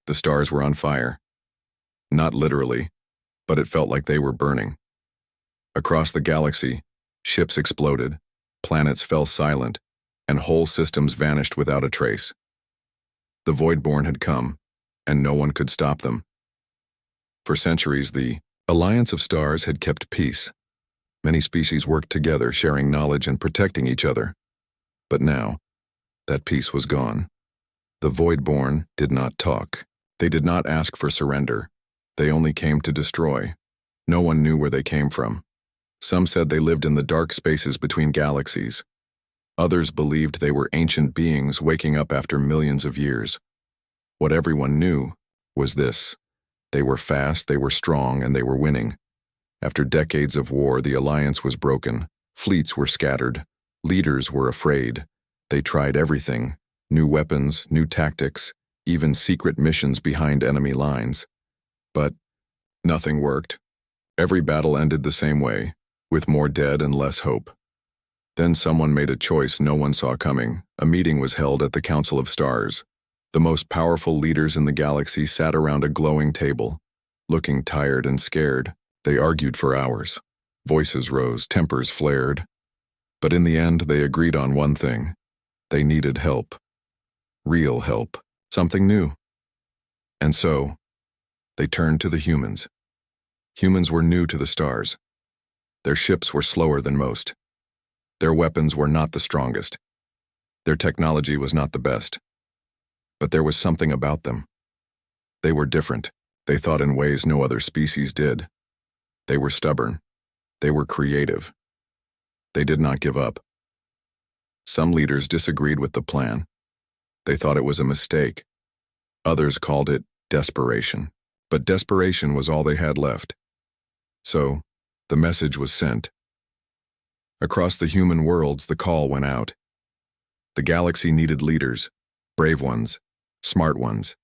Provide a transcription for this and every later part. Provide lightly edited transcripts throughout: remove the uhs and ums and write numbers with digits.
The stars were on fire. Not literally, but it felt like they were burning. Across the galaxy, ships exploded, planets fell silent, and whole systems vanished without a trace. The Voidborn had come, and no one could stop them. For centuries, the Alliance of Stars had kept peace. Many species worked together, sharing knowledge and protecting each other. But now, that peace was gone. The Voidborn did not talk. They did not ask for surrender. They only came to destroy. No one knew where they came from. Some said they lived in the dark spaces between galaxies. Others believed they were ancient beings waking up after millions of years. What everyone knew was this: they were fast, they were strong, and they were winning. After decades of war, the alliance was broken. Fleets were scattered. Leaders were afraid. They tried everything: new weapons, new tactics, even secret missions behind enemy lines. But nothing worked. Every battle ended the same way, with more dead and less hope. Then someone made a choice no one saw coming. A meeting was held at the Council of Stars. The most powerful leaders in the galaxy sat around a glowing table. Looking tired and scared, they argued for hours. Voices rose, tempers flared. But in the end, they agreed on one thing: they needed help. Real help. Something new. And so, they turned to the humans. Humans were new to the stars. Their ships were slower than most. Their weapons were not the strongest. Their technology was not the best. But there was something about them. They were different. They thought in ways no other species did. They were stubborn. They were creative. They did not give up. Some leaders disagreed with the plan. They thought it was a mistake. Others called it desperation. But desperation was all they had left. So, the message was sent. Across the human worlds, the call went out. The galaxy needed leaders, brave ones, smart ones,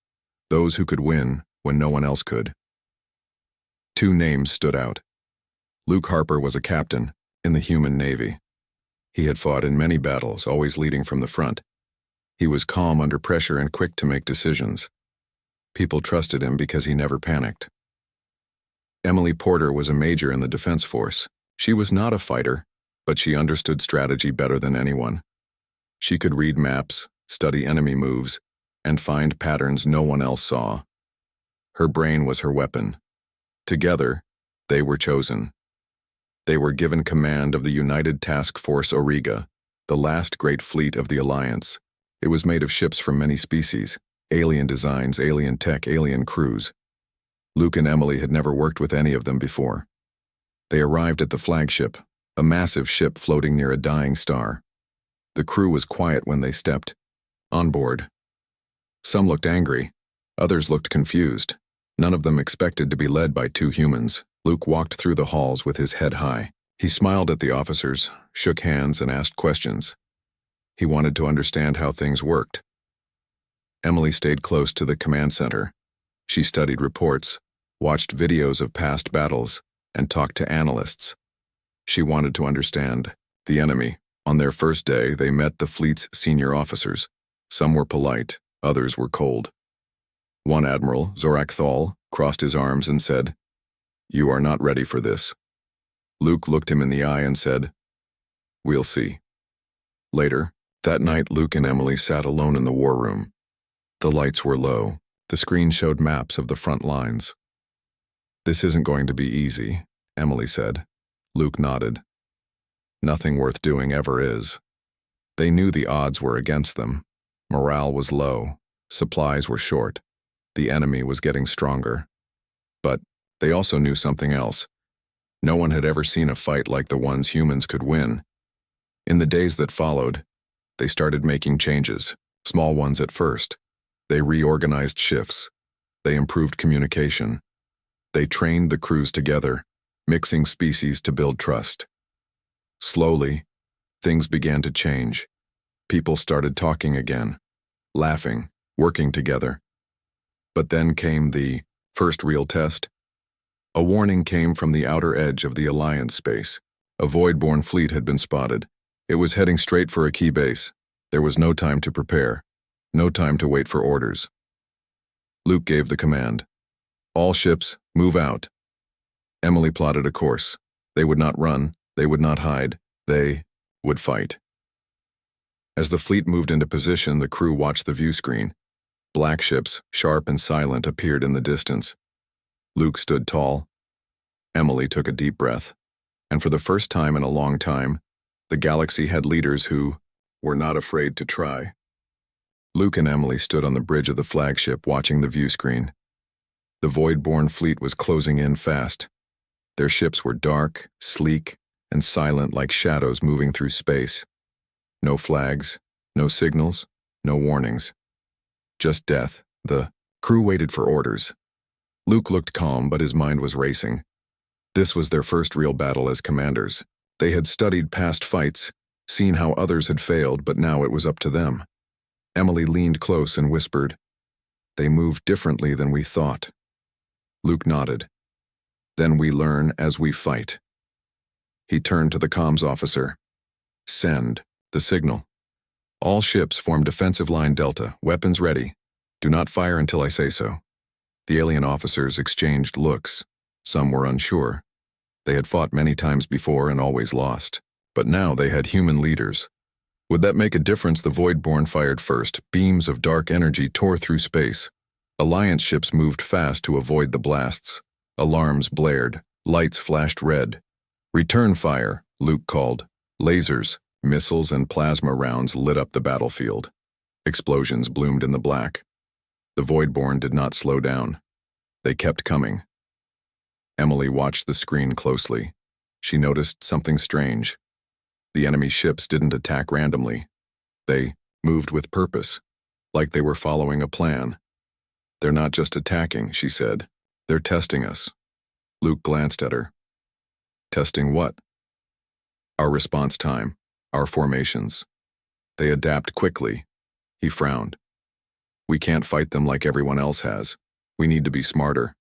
those who could win when no one else could. Two names stood out. Luke Harper was a captain in the human navy. He had fought in many battles, always leading from the front. He was calm under pressure and quick to make decisions. People trusted him because he never panicked. Emily Porter was a major in the Defense Force. She was not a fighter, but she understood strategy better than anyone. She could read maps, study enemy moves, and find patterns no one else saw. Her brain was her weapon. Together, they were chosen. They were given command of the United Task Force Auriga, the last great fleet of the Alliance. It was made of ships from many species, alien designs, alien tech, alien crews. Luke and Emily had never worked with any of them before. They arrived at the flagship, a massive ship floating near a dying star. The crew was quiet when they stepped on board. Some looked angry, others looked confused. None of them expected to be led by two humans. Luke walked through the halls with his head high. He smiled at the officers, shook hands, and asked questions. He wanted to understand how things worked. Emily stayed close to the command center. She studied reports, watched videos of past battles, and talked to analysts. She wanted to understand the enemy. On their first day, they met the fleet's senior officers. Some were polite, others were cold. One admiral, Zorak Thal, crossed his arms and said, "You are not ready for this." Luke looked him in the eye and said, "We'll see." Later, that night, Luke and Emily sat alone in the war room. The lights were low. The screen showed maps of the front lines. "This isn't going to be easy," Emily said. Luke nodded. "Nothing worth doing ever is." They knew the odds were against them. Morale was low. Supplies were short. The enemy was getting stronger. But they also knew something else. No one had ever seen a fight like the ones humans could win. In the days that followed, they started making changes, small ones at first. They reorganized shifts. They improved communication. They trained the crews together, mixing species to build trust. Slowly, things began to change. People started talking again, laughing, working together. But then came the first real test. A warning came from the outer edge of the Alliance space. A Voidborn fleet had been spotted. It was heading straight for a key base. There was no time to prepare, no time to wait for orders. Luke gave the command. All ships, move out. Emily plotted a course. They would not run, they would not hide, they would fight. As the fleet moved into position, the crew watched the view screen. Black ships, sharp and silent, appeared in the distance. Luke stood tall. Emily took a deep breath. And for the first time in a long time, the galaxy had leaders who were not afraid to try. Luke and Emily stood on the bridge of the flagship watching the view screen. The Void-born fleet was closing in fast. Their ships were dark, sleek, and silent like shadows moving through space. No flags, no signals, no warnings. Just death. The crew waited for orders. Luke looked calm, but his mind was racing. This was their first real battle as commanders. They had studied past fights, seen how others had failed, but now it was up to them. Emily leaned close and whispered, "They move differently than we thought." Luke nodded. "Then we learn as we fight." He turned to the comms officer. "Send the signal. All ships form defensive line Delta, weapons ready. Do not fire until I say so." The alien officers exchanged looks. Some were unsure. They had fought many times before and always lost. But now they had human leaders. Would that make a difference? The Void-born fired first. Beams of dark energy tore through space. Alliance ships moved fast to avoid the blasts. Alarms blared. Lights flashed red. "Return fire," Luke called. Lasers, missiles, and plasma rounds lit up the battlefield. Explosions bloomed in the black. The Void-born did not slow down. They kept coming. Emily watched the screen closely. She noticed something strange. The enemy ships didn't attack randomly. They moved with purpose, like they were following a plan. "They're not just attacking," she said. "They're testing us." Luke glanced at her. "Testing what?" "Our response time, our formations. They adapt quickly." He frowned. "We can't fight them like everyone else has. We need to be smarter."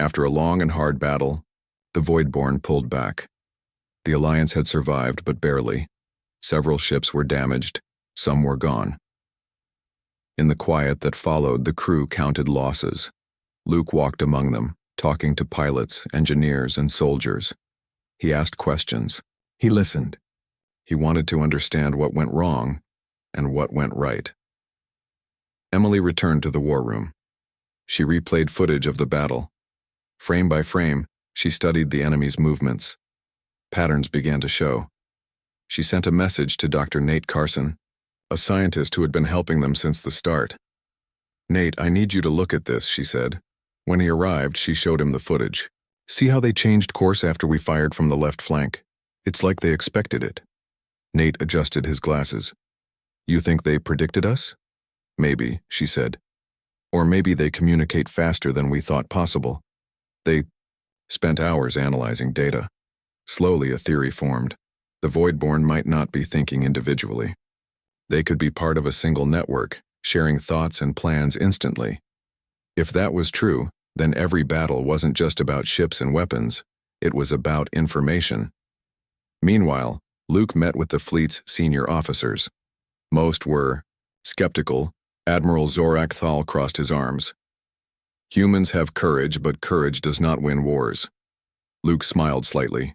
After a long and hard battle, the Void-born pulled back. The Alliance had survived, but barely. Several ships were damaged, some were gone. In the quiet that followed, the crew counted losses. Luke walked among them, talking to pilots, engineers, and soldiers. He asked questions. He listened. He wanted to understand what went wrong and what went right. Emily returned to the war room. She replayed footage of the battle. Frame by frame, she studied the enemy's movements. Patterns began to show. She sent a message to Dr. Nate Carson, a scientist who had been helping them since the start. "Nate, I need you to look at this," she said. When he arrived, she showed him the footage. "See how they changed course after we fired from the left flank? It's like they expected it." Nate adjusted his glasses. "You think they predicted us?" "Maybe," she said. "Or maybe they communicate faster than we thought possible." They spent hours analyzing data. Slowly, a theory formed. The Void-born might not be thinking individually. They could be part of a single network, sharing thoughts and plans instantly. If that was true, then every battle wasn't just about ships and weapons, it was about information. Meanwhile, Luke met with the fleet's senior officers. Most were skeptical. Admiral Zorak Thal crossed his arms. "Humans have courage, but courage does not win wars." Luke smiled slightly.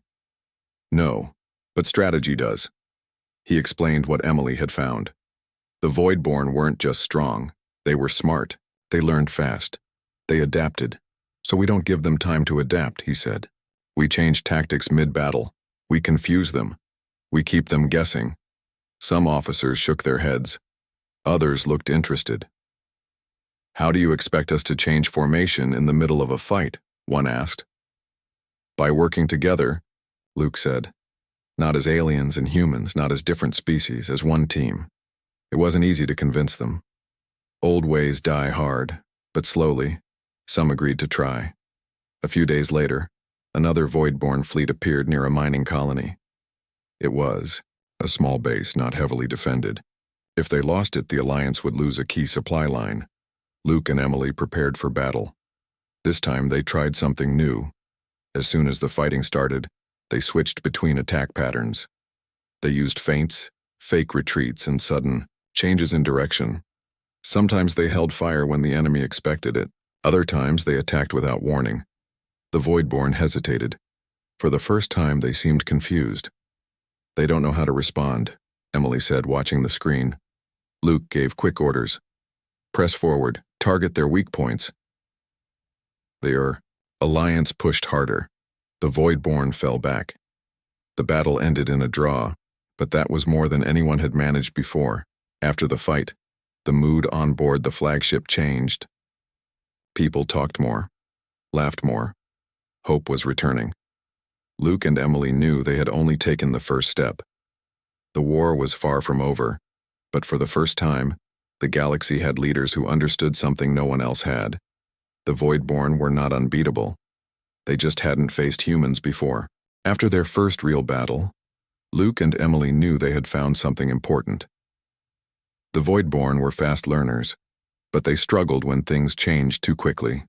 "No, but strategy does." He explained what Emily had found. The Void-born weren't just strong, they were smart. They learned fast. They adapted. "So we don't give them time to adapt," he said. "We change tactics mid-battle. We confuse them. We keep them guessing." Some officers shook their heads. Others looked interested. "How do you expect us to change formation in the middle of a fight?" one asked. "By working together," Luke said. "Not as aliens and humans, not as different species, as one team." It wasn't easy to convince them. Old ways die hard, but slowly, some agreed to try. A few days later, another Void-born fleet appeared near a mining colony. It was a small base, not heavily defended. If they lost it, the Alliance would lose a key supply line. Luke and Emily prepared for battle. This time they tried something new. As soon as the fighting started, they switched between attack patterns. They used feints, fake retreats, and sudden changes in direction. Sometimes they held fire when the enemy expected it. Other times they attacked without warning. The Voidborn hesitated. For the first time, they seemed confused. "They don't know how to respond," Emily said, watching the screen. Luke gave quick orders. "Press forward. Target their weak points." Their alliance pushed harder. The Voidborn fell back. The battle ended in a draw, but that was more than anyone had managed before. After the fight, the mood on board the flagship changed. People talked more, laughed more. Hope was returning. Luke and Emily knew they had only taken the first step. The war was far from over, but for the first time, the galaxy had leaders who understood something no one else had. The Voidborn were not unbeatable. They just hadn't faced humans before. After their first real battle, Luke and Emily knew they had found something important. The Voidborn were fast learners, but they struggled when things changed too quickly.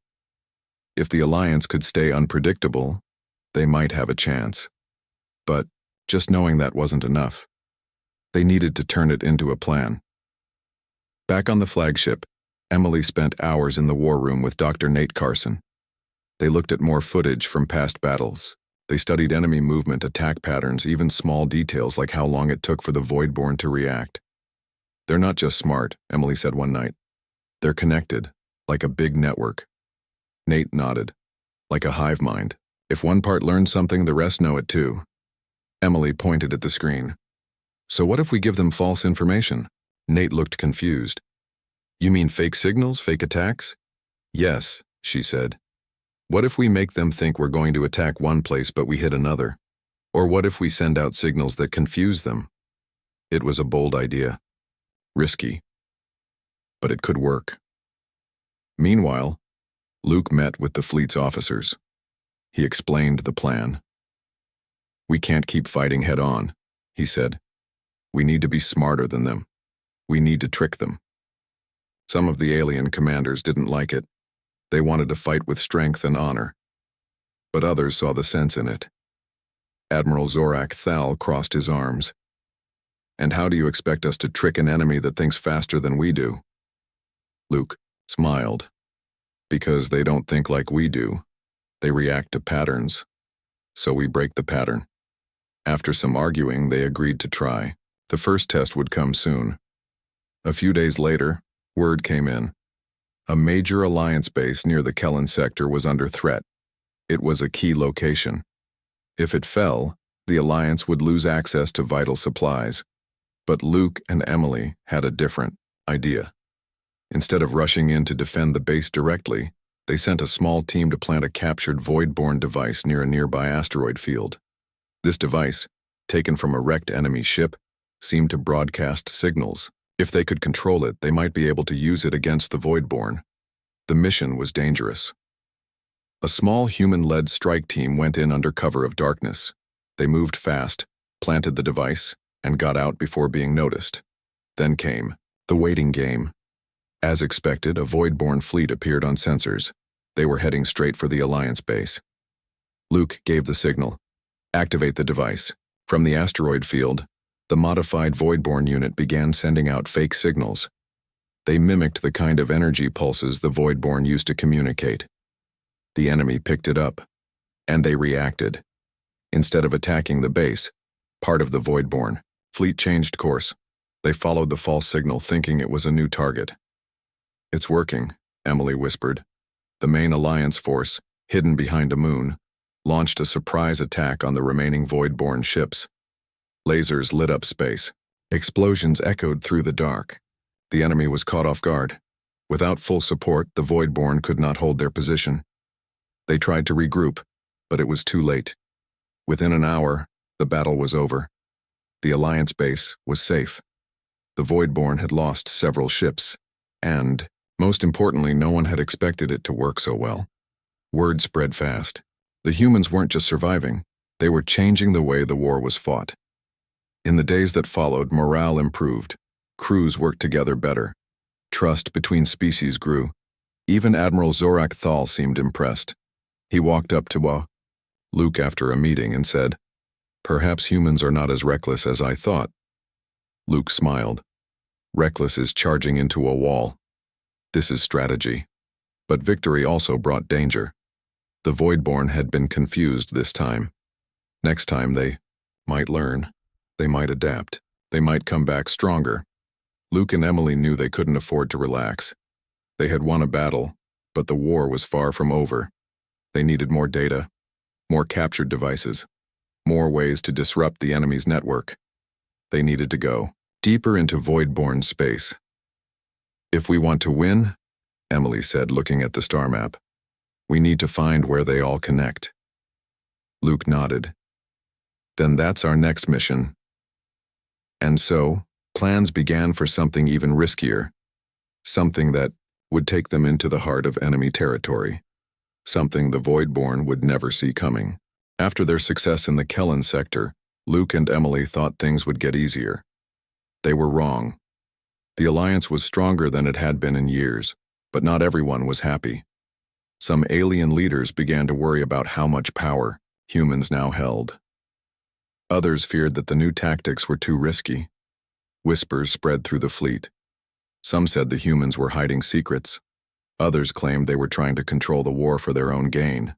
If the Alliance could stay unpredictable, they might have a chance. But just knowing that wasn't enough. They needed to turn it into a plan. Back on the flagship, Emily spent hours in the war room with Dr. Nate Carson. They looked at more footage from past battles. They studied enemy movement, attack patterns, even small details like how long it took for the Voidborn to react. "They're not just smart," Emily said one night. "They're connected, like a big network." Nate nodded. "Like a hive mind. If one part learns something, the rest know it too." Emily pointed at the screen. "So what if we give them false information?" Nate looked confused. "You mean fake signals, fake attacks?" "Yes," she said. "What if we make them think we're going to attack one place but we hit another? Or what if we send out signals that confuse them?" It was a bold idea. Risky. But it could work. Meanwhile, Luke met with the fleet's officers. He explained the plan. "We can't keep fighting head-on," he said. "We need to be smarter than them. We need to trick them." Some of the alien commanders didn't like it. They wanted to fight with strength and honor. But others saw the sense in it. Admiral Zorak Thal crossed his arms. "And how do you expect us to trick an enemy that thinks faster than we do?" Luke smiled. "Because they don't think like we do. They react to patterns. So we break the pattern." After some arguing, they agreed to try. The first test would come soon. A few days later, word came in. A major Alliance base near the Kellen sector was under threat. It was a key location. If it fell, the Alliance would lose access to vital supplies. But Luke and Emily had a different idea. Instead of rushing in to defend the base directly, they sent a small team to plant a captured Voidborn device near a nearby asteroid field. This device, taken from a wrecked enemy ship, seemed to broadcast signals. If they could control it, they might be able to use it against the Voidborn. The mission was dangerous. A small human-led strike team went in under cover of darkness. They moved fast, planted the device, and got out before being noticed. Then came the waiting game. As expected, a Voidborn fleet appeared on sensors. They were heading straight for the Alliance base. Luke gave the signal. "Activate the device." From the asteroid field, the modified Voidborn unit began sending out fake signals. They mimicked the kind of energy pulses the Voidborn used to communicate. The enemy picked it up, and they reacted. Instead of attacking the base, part of the Voidborn fleet changed course. They followed the false signal, thinking it was a new target. "It's working," Emily whispered. The main Alliance force, hidden behind a moon, launched a surprise attack on the remaining Voidborn ships. Lasers lit up space. Explosions echoed through the dark. The enemy was caught off guard. Without full support, the Voidborn could not hold their position. They tried to regroup, but it was too late. Within an hour, the battle was over. The Alliance base was safe. The Voidborn had lost several ships, and, most importantly, no one had expected it to work so well. Word spread fast. The humans weren't just surviving, they were changing the way the war was fought. In the days that followed, morale improved. Crews worked together better. Trust between species grew. Even Admiral Zorak Thal seemed impressed. He walked up to Luke after a meeting and said, "Perhaps humans are not as reckless as I thought." Luke smiled. "Reckless is charging into a wall," This is strategy. But victory also brought danger. The Voidborn had been confused this time. Next time they might learn. They might adapt. They might come back stronger. Luke and Emily knew they couldn't afford to relax. They had won a battle, but the war was far from over. They needed more data, more captured devices, more ways to disrupt the enemy's network. They needed to go deeper into Voidborn space. If we want to win, Emily said, looking at the star map, we need to find where they all connect. Luke nodded. Then that's our next mission. And so, plans began for something even riskier. Something that would take them into the heart of enemy territory. Something the Voidborn would never see coming. After their success in the Kellen sector, Luke and Emily thought things would get easier. They were wrong. The alliance was stronger than it had been in years, but not everyone was happy. Some alien leaders began to worry about how much power humans now held. Others feared that the new tactics were too risky. Whispers spread through the fleet. Some said the humans were hiding secrets. Others claimed they were trying to control the war for their own gain.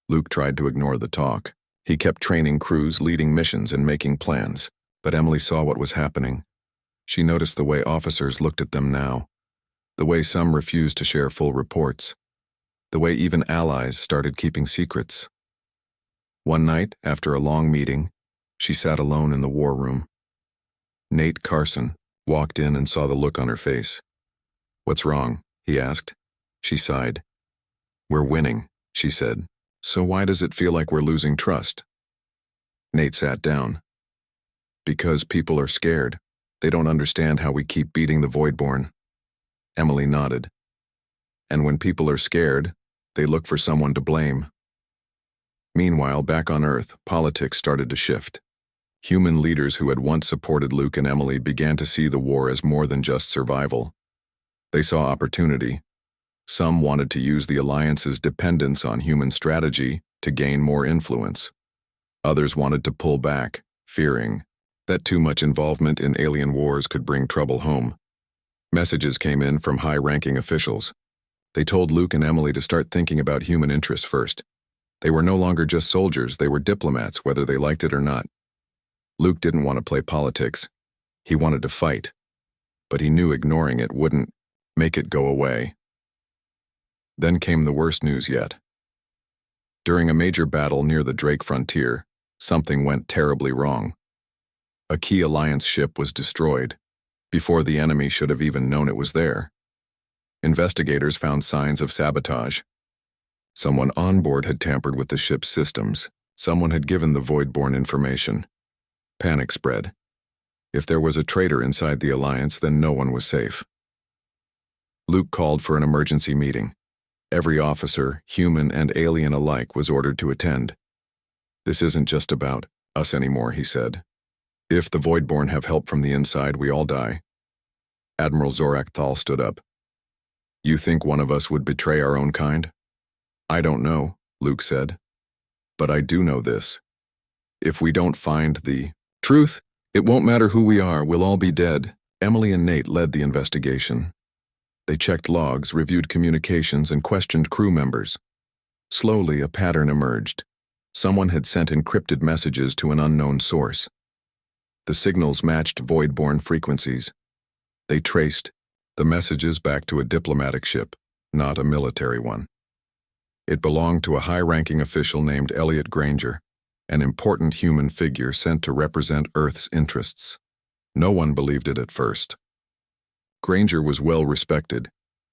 Luke tried to ignore the talk. He kept training crews, leading missions, and making plans. But Emily saw what was happening. She noticed the way officers looked at them now. The way some refused to share full reports. The way even allies started keeping secrets. One night, after a long meeting, she sat alone in the war room. Nate Carson walked in and saw the look on her face. "What's wrong?" he asked. She sighed. "We're winning," she said. "So why does it feel like we're losing trust?" Nate sat down. "Because people are scared. They don't understand how we keep beating the Voidborn." Emily nodded. "And when people are scared, they look for someone to blame." Meanwhile, back on Earth, politics started to shift. Human leaders who had once supported Luke and Emily began to see the war as more than just survival. They saw opportunity. Some wanted to use the Alliance's dependence on human strategy to gain more influence. Others wanted to pull back, fearing that too much involvement in alien wars could bring trouble home. Messages came in from high-ranking officials. They told Luke and Emily to start thinking about human interests first. They were no longer just soldiers, they were diplomats, whether they liked it or not. Luke didn't want to play politics. He wanted to fight. But he knew ignoring it wouldn't make it go away. Then came the worst news yet. During a major battle near the Drake frontier, something went terribly wrong. A key Alliance ship was destroyed, before the enemy should have even known it was there. Investigators found signs of sabotage. Someone on board had tampered with the ship's systems. Someone had given the Voidborn information. Panic spread. If there was a traitor inside the Alliance, then no one was safe. Luke called for an emergency meeting. Every officer, human and alien alike, was ordered to attend. "This isn't just about us anymore," he said. "If the Voidborn have help from the inside, we all die." Admiral Zorak Thal stood up. "You think one of us would betray our own kind?" "I don't know," Luke said. "But I do know this. If we don't find the truth, it won't matter who we are, we'll all be dead." Emily and Nate led the investigation. They checked logs, reviewed communications, and questioned crew members. Slowly, a pattern emerged. Someone had sent encrypted messages to an unknown source. The signals matched Voidborn frequencies. They traced the messages back to a diplomatic ship, not a military one. It belonged to a high-ranking official named Elliot Granger, an important human figure sent to represent Earth's interests. No one believed it at first. Granger was well respected.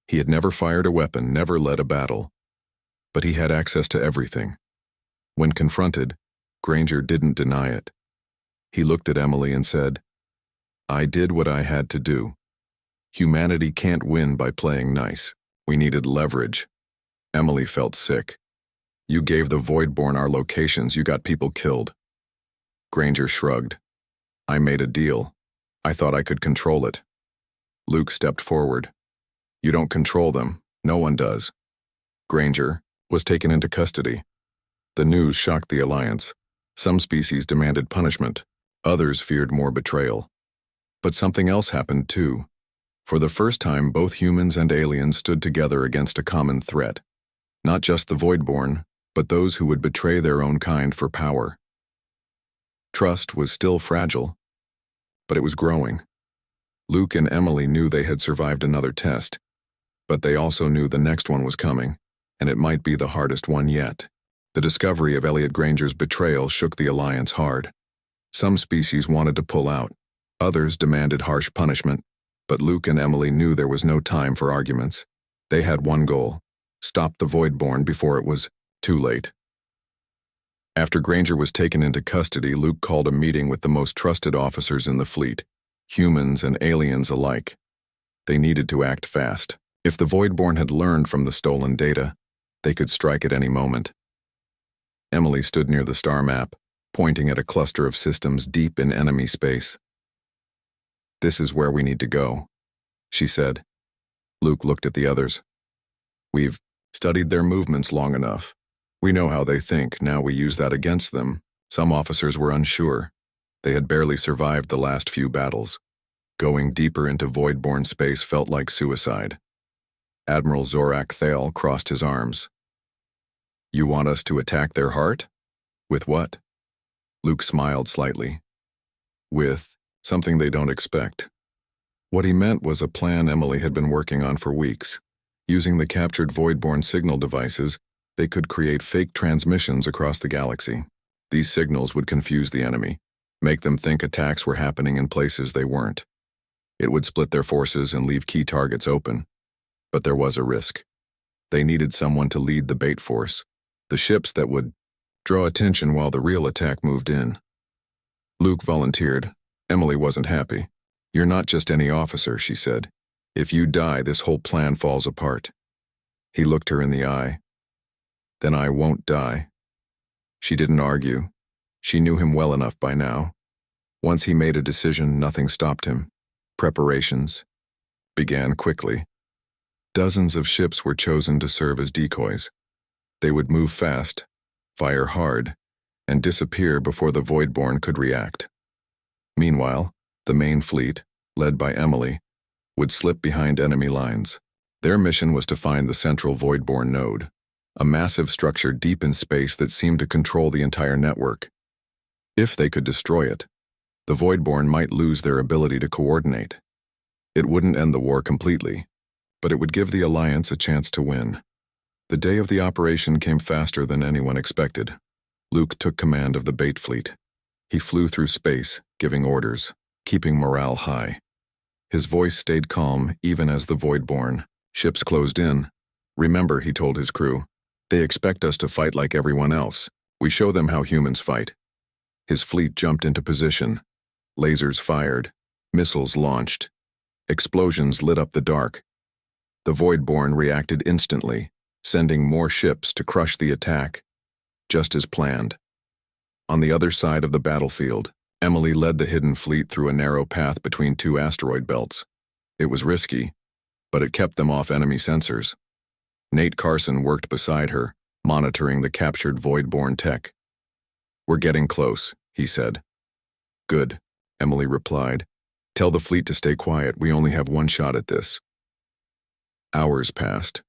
He had never fired a weapon, never led a battle. But he had access to everything. When confronted, Granger didn't deny it. He looked at Emily and said, "I did what I had to do. Humanity can't win by playing nice. We needed leverage." Emily felt sick. "You gave the Voidborn our locations, you got people killed." Granger shrugged. "I made a deal. I thought I could control it." Luke stepped forward. "You don't control them. No one does." Granger was taken into custody. The news shocked the Alliance. Some species demanded punishment. Others feared more betrayal. But something else happened too. For the first time, both humans and aliens stood together against a common threat. Not just the Voidborn, but those who would betray their own kind for power. Trust was still fragile, but it was growing. Luke and Emily knew they had survived another test, but they also knew the next one was coming, and it might be the hardest one yet. The discovery of Elliot Granger's betrayal shook the Alliance hard. Some species wanted to pull out, others demanded harsh punishment, but Luke and Emily knew there was no time for arguments. They had one goal: stop the Voidborn before it was too late. After Granger was taken into custody, Luke called a meeting with the most trusted officers in the fleet, humans and aliens alike. They needed to act fast. If the Voidborn had learned from the stolen data, they could strike at any moment. Emily stood near the star map, pointing at a cluster of systems deep in enemy space. "This is where we need to go," she said. Luke looked at the others. "We've studied their movements long enough. We know how they think, now we use that against them." Some officers were unsure. They had barely survived the last few battles. Going deeper into Voidborn space felt like suicide. Admiral Zorak Thale crossed his arms. "You want us to attack their heart? With what?" Luke smiled slightly. "With something they don't expect." What he meant was a plan Emily had been working on for weeks. Using the captured Voidborn signal devices, they could create fake transmissions across the galaxy. These signals would confuse the enemy, make them think attacks were happening in places they weren't. It would split their forces and leave key targets open. But there was a risk. They needed someone to lead the bait force, the ships that would draw attention while the real attack moved in. Luke volunteered. Emily wasn't happy. "You're not just any officer," she said. "If you die, this whole plan falls apart." He looked her in the eye. "Then I won't die." She didn't argue. She knew him well enough by now. Once he made a decision, nothing stopped him. Preparations began quickly. Dozens of ships were chosen to serve as decoys. They would move fast, fire hard, and disappear before the Voidborn could react. Meanwhile, the main fleet, led by Emily, would slip behind enemy lines. Their mission was to find the central Voidborn node, a massive structure deep in space that seemed to control the entire network. If they could destroy it, the Voidborn might lose their ability to coordinate. It wouldn't end the war completely, but it would give the Alliance a chance to win. The day of the operation came faster than anyone expected. Luke took command of the bait fleet. He flew through space, giving orders, keeping morale high. His voice stayed calm even as the Voidborn ships closed in. "Remember," he told his crew, "they expect us to fight like everyone else. We show them how humans fight." His fleet jumped into position. Lasers fired. Missiles launched. Explosions lit up the dark. The Voidborn reacted instantly, sending more ships to crush the attack, just as planned. On the other side of the battlefield, Emily led the hidden fleet through a narrow path between two asteroid belts. It was risky, but it kept them off enemy sensors. Nate Carson worked beside her, monitoring the captured Voidborn tech. "We're getting close," he said. "Good," Emily replied. "Tell the fleet to stay quiet. We only have one shot at this." Hours passed.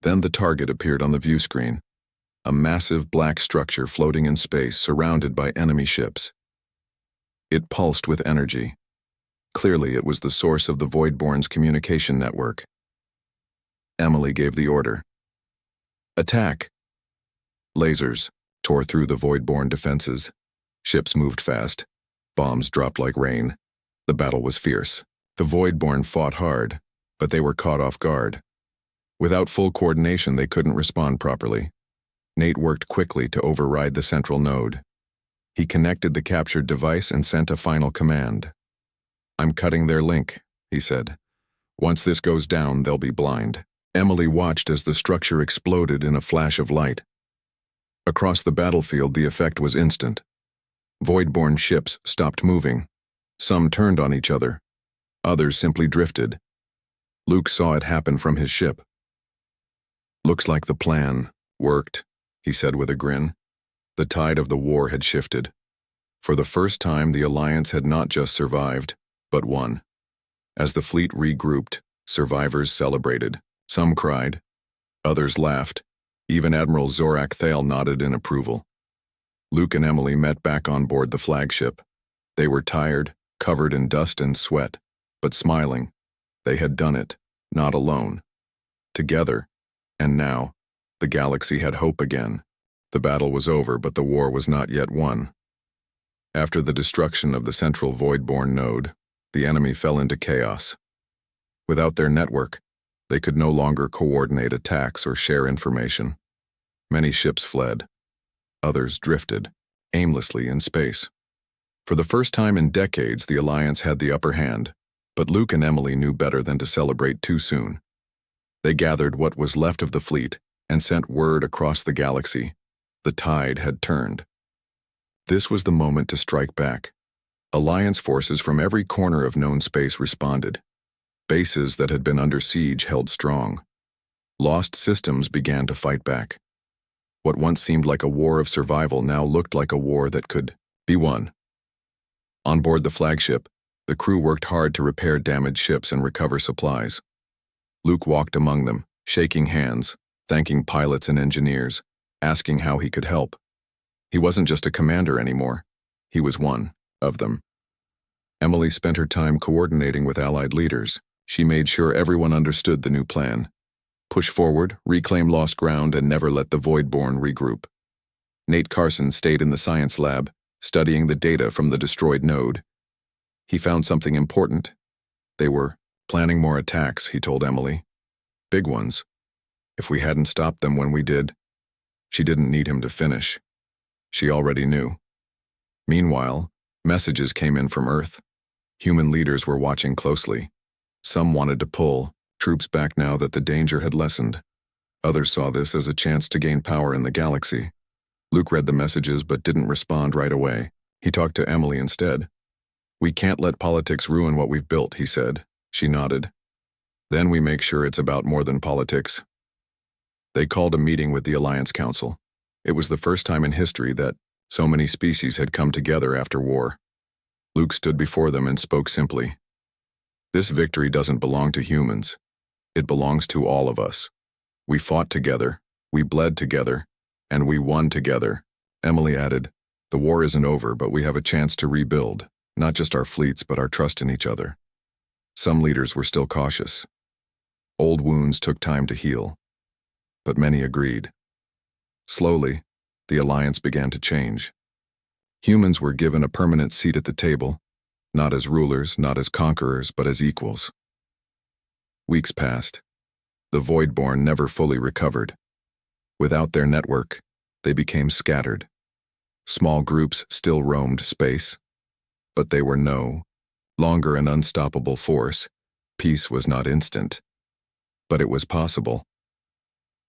Then the target appeared on the view screen. A massive black structure floating in space surrounded by enemy ships. It pulsed with energy. Clearly, it was the source of the Voidborn's communication network. Emily gave the order. "Attack!" Lasers tore through the Voidborn defenses. Ships moved fast. Bombs dropped like rain. The battle was fierce. The Voidborn fought hard, but they were caught off guard. Without full coordination, they couldn't respond properly. Nate worked quickly to override the central node. He connected the captured device and sent a final command. "I'm cutting their link," he said. "Once this goes down, they'll be blind." Emily watched as the structure exploded in a flash of light. Across the battlefield, the effect was instant. Voidborn ships stopped moving. Some turned on each other. Others simply drifted. Luke saw it happen from his ship. "Looks like the plan worked," he said with a grin. The tide of the war had shifted. For the first time, the Alliance had not just survived, but won. As the fleet regrouped, survivors celebrated. Some cried, others laughed. Even Admiral Zorak Thale nodded in approval. Luke and Emily met back on board the flagship. They were tired, covered in dust and sweat, but smiling. They had done it, not alone. Together. And now, the galaxy had hope again. The battle was over, but the war was not yet won. After the destruction of the central Voidborn node, the enemy fell into chaos. Without their network, they could no longer coordinate attacks or share information. Many ships fled. Others drifted, aimlessly in space. For the first time in decades, the Alliance had the upper hand, but Luke and Emily knew better than to celebrate too soon. They gathered what was left of the fleet and sent word across the galaxy. The tide had turned. This was the moment to strike back. Alliance forces from every corner of known space responded. Bases that had been under siege held strong. Lost systems began to fight back. What once seemed like a war of survival now looked like a war that could be won. On board the flagship, the crew worked hard to repair damaged ships and recover supplies. Luke walked among them, shaking hands, thanking pilots and engineers, asking how he could help. He wasn't just a commander anymore. He was one of them. Emily spent her time coordinating with Allied leaders. She made sure everyone understood the new plan. Push forward, reclaim lost ground, and never let the Voidborn regroup. Nate Carson stayed in the science lab, studying the data from the destroyed node. He found something important. They were planning more attacks, he told Emily. Big ones. If we hadn't stopped them when we did, she didn't need him to finish. She already knew. Meanwhile, messages came in from Earth. Human leaders were watching closely. Some wanted to pull troops back now that the danger had lessened. Others saw this as a chance to gain power in the galaxy. Luke read the messages but didn't respond right away. He talked to Emily instead. We can't let politics ruin what we've built, he said. She nodded. Then we make sure it's about more than politics. They called a meeting with the Alliance Council. It was the first time in history that so many species had come together after war. Luke stood before them and spoke simply. This victory doesn't belong to humans. It belongs to all of us. We fought together, we bled together, and we won together. Emily added, the war isn't over, but we have a chance to rebuild, not just our fleets, but our trust in each other. Some leaders were still cautious. Old wounds took time to heal, but many agreed. Slowly, the alliance began to change. Humans were given a permanent seat at the table, not as rulers, not as conquerors, but as equals. Weeks passed. The Voidborn never fully recovered. Without their network, they became scattered. Small groups still roamed space, but they were no longer an unstoppable force. Peace was not instant, but it was possible.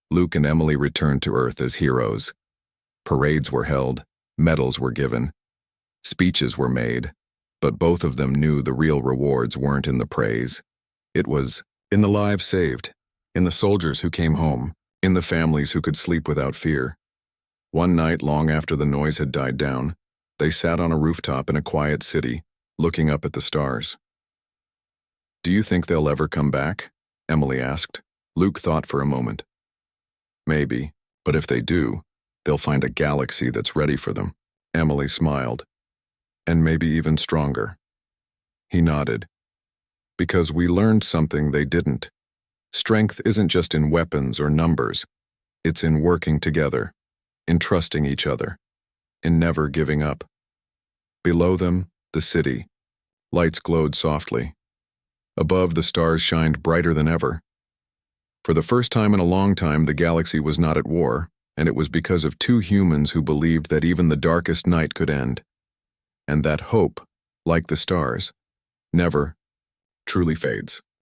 Luke and Emily returned to Earth as heroes. Parades were held, medals were given, speeches were made, but both of them knew the real rewards weren't in the praise. It was in the lives saved, in the soldiers who came home, in the families who could sleep without fear. One night, long after the noise had died down, they sat on a rooftop in a quiet city, looking up at the stars. Do you think they'll ever come back? Emily asked. Luke thought for a moment. Maybe, but if they do, they'll find a galaxy that's ready for them. Emily smiled. And maybe even stronger. He nodded. Because we learned something they didn't. Strength isn't just in weapons or numbers. It's in working together, in trusting each other, in never giving up. Below them, the city. Lights glowed softly. Above, the stars shined brighter than ever. For the first time in a long time, the galaxy was not at war, and it was because of two humans who believed that even the darkest night could end. And that hope, like the stars, never truly fades.